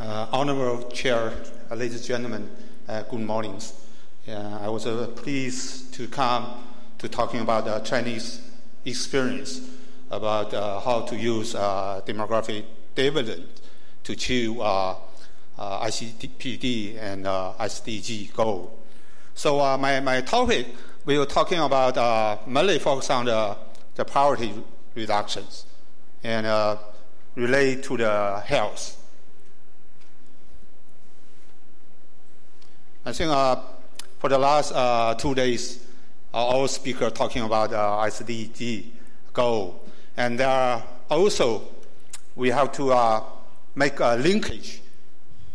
Honorable Chair, ladies and gentlemen, good morning. I was pleased to come to talking about the Chinese experience about how to use demographic dividend to achieve ICPD and SDG goal. So my topic, we were talking about mainly focus on the poverty reductions and relate to the health. I think for the last 2 days, our speaker talking about SDG goal, and there are also we have to make a linkage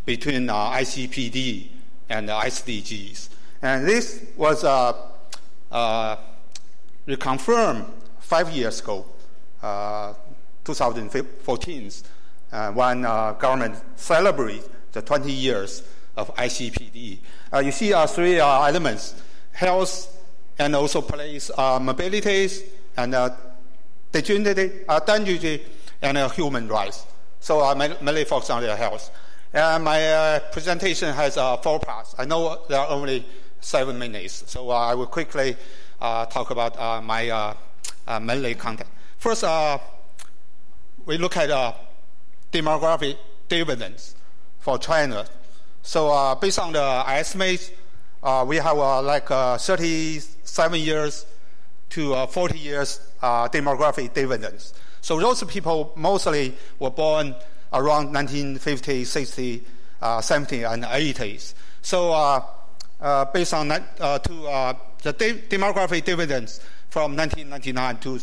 between ICPD and SDGs, and this was reconfirmed 5 years ago, 2014, when government celebrated the 20 years of ICPD. You see 3 elements: health, and also place, mobilities, and dignity, and human rights. So I mainly focus on their health. My presentation has 4 parts. I know there are only 7 minutes, so I will quickly talk about my mainly content. First, we look at demographic dividends for China. So based on the estimates, we have like 37 years to 40 years demographic dividends. So those people mostly were born around 1950, 60, 70, and 80s. So based on that, the demographic dividends from 1999 to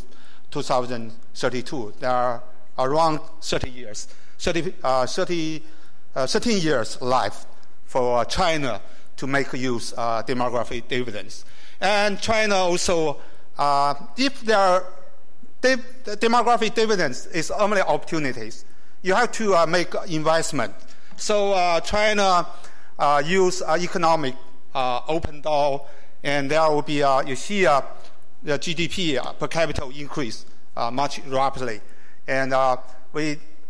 2032, there are around 13 years left for China to make use demographic dividends. And China also, if there are demographic dividends, is only opportunities. You have to make investment. So China use economic open door, and there will be, you see the GDP per capita increase much rapidly. And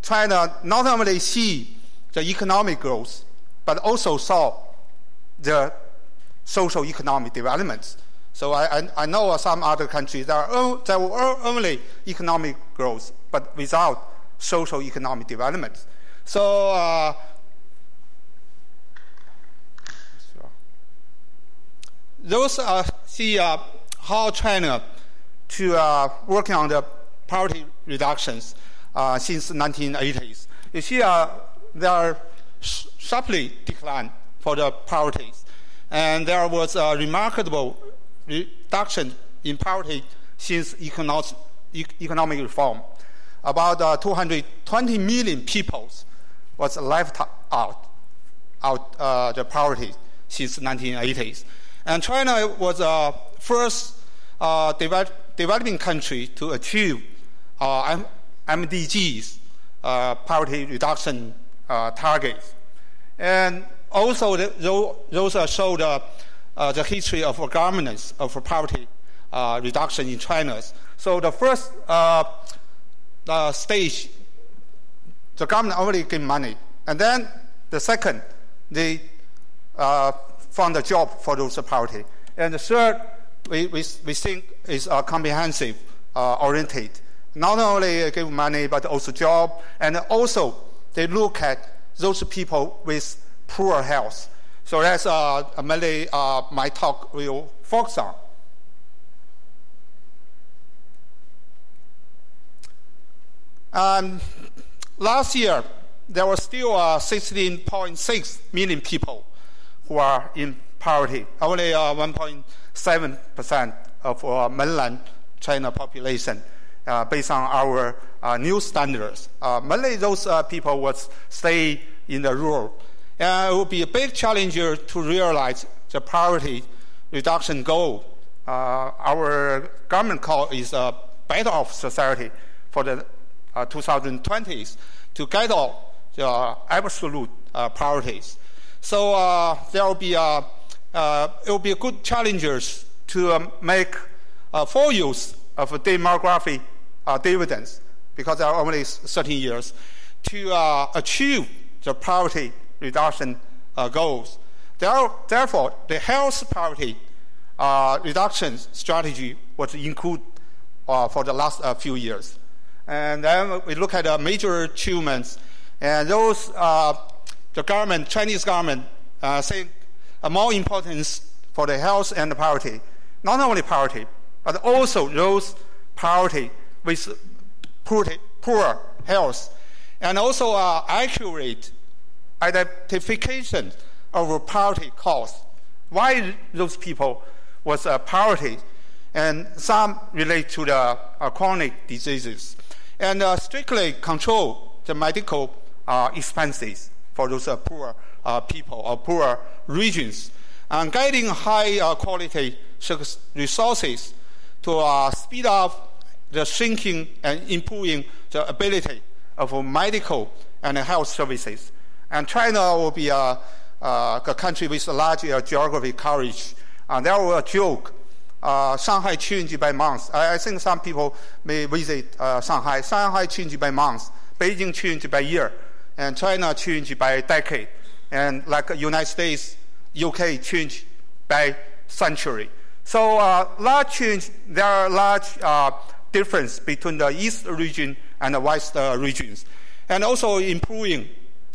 China not only see the economic growth, but also saw the social economic developments. So I know some other countries that were only economic growth, but without social economic development. So those see how China to working on the poverty reductions since 1980s. You see there are sharply declined for the poverty, and there was a remarkable reduction in poverty since economic reform. About 220 million people was left out the poverty since 1980s. And China was the first developing country to achieve MDGs, poverty reduction targets. And also those show the history of governance of poverty reduction in China. So the first stage, the government only gave money. And then the second, they found a job for those poverty. And the third, we think is comprehensive oriented. Not only give money, but also job. And also they look at those people with poor health. So that's mainly my talk will focus on. Last year, there were still 16.6 million people who are in poverty, only 1.7% of mainland China population, based on our new standards. Mainly those people would stay in the rural. It will be a big challenge to realize the poverty reduction goal. Our government call is a better off society for the 2020s to get off the absolute poverties. So there will be it will be a good challengers to make full use of demographic dividends, because there are only 13 years to achieve the poverty reduction goals. Therefore, the health poverty reduction strategy was included for the last few years. And then we look at the major achievements, and those the government, Chinese government, say more importance for the health and the poverty. Not only poverty, but also those poverty with poor health, and also accurate identification of poverty cause. Why those people was poverty, and some relate to the chronic diseases, and strictly control the medical expenses for those poor people or poor regions, and guiding high quality resources to speed up the shrinking and improving the ability of medical and health services. And China will be a country with a large geographic coverage. There was a joke, Shanghai changed by months. I think some people may visit Shanghai. Shanghai changed by months. Beijing changed by year. And China changed by decade. And like United States, UK changed by century. So large change, there are large difference between the East region and the West regions. And also improving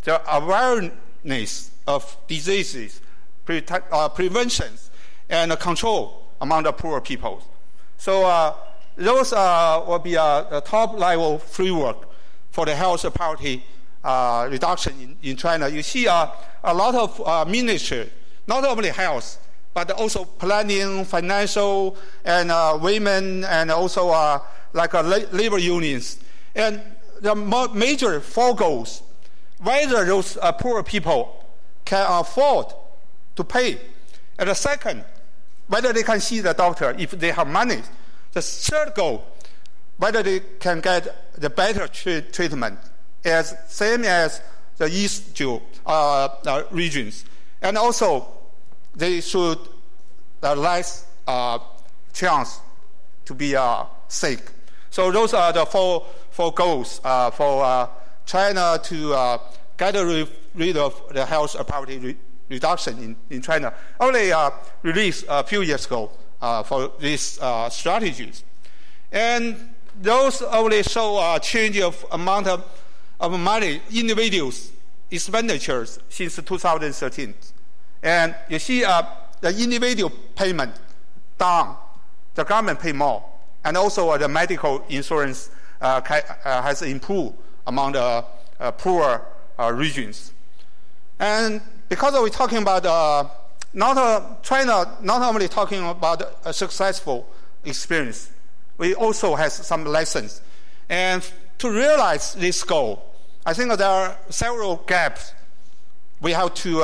the awareness of diseases, preventions, and control among the poor people. So those will be a top-level framework for the health poverty reduction in China. You see a lot of ministry, not only health, but also planning, financial, and women, and also like labor unions. And the major four goals, whether those poor people can afford to pay. And the second, whether they can see the doctor if they have money. The third goal, whether they can get the better treatment, same as the East regions. And also, they should less chance to be sick. So those are the four goals for China to get rid of the health poverty reduction in China. Only released a few years ago for these strategies. And those only show a change of amount of money, individuals' expenditures since 2013. And you see the individual payment down, the government pay more, and also the medical insurance has improved among the poor regions. And because we're talking about China, not only talking about a successful experience, we also have some lessons. And to realize this goal, I think there are several gaps we have to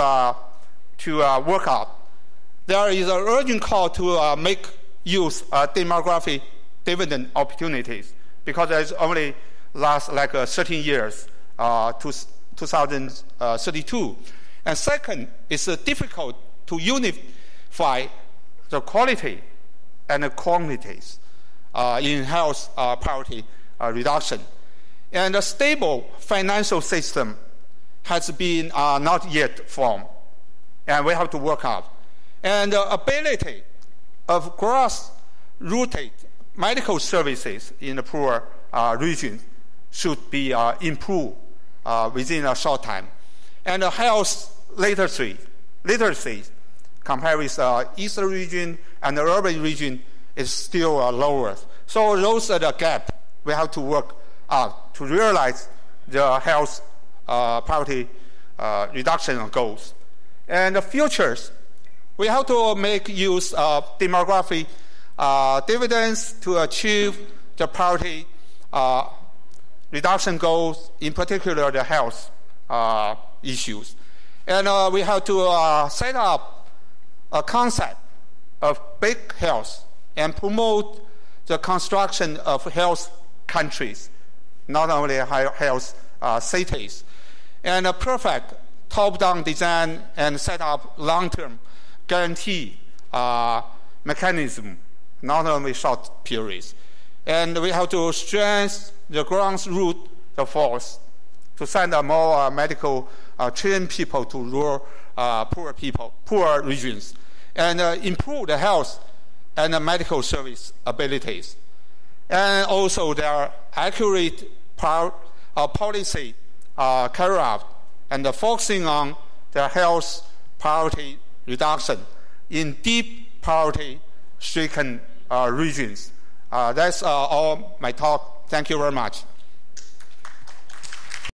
work out. There is an urgent call to make use of demographic dividend opportunities, because it's only lasts like 13 years to 2032. And second, it's difficult to unify the quality and the quantities in health poverty reduction. And a stable financial system has been not yet formed, and we have to work out. And the ability of grass-rooted medical services in the poor region should be improved within a short time. And the health literacy compared with Eastern region and the urban region is still lower. So those are the gaps we have to work out to realize the health poverty reduction goals. And the futures, we have to make use of demographic dividends to achieve the poverty reduction goals, in particular the health issues. And we have to set up a concept of big health and promote the construction of health countries, not only health cities. And a perfect top-down design and set up long-term guarantee mechanism, not only short periods. And we have to strengthen the grassroots force to send more medical trained people to rural poor regions, and improve the health and the medical service abilities. And also their accurate policy carry out and focusing on their health priority reduction in deep poverty-stricken regions. That's all my talk. Thank you very much.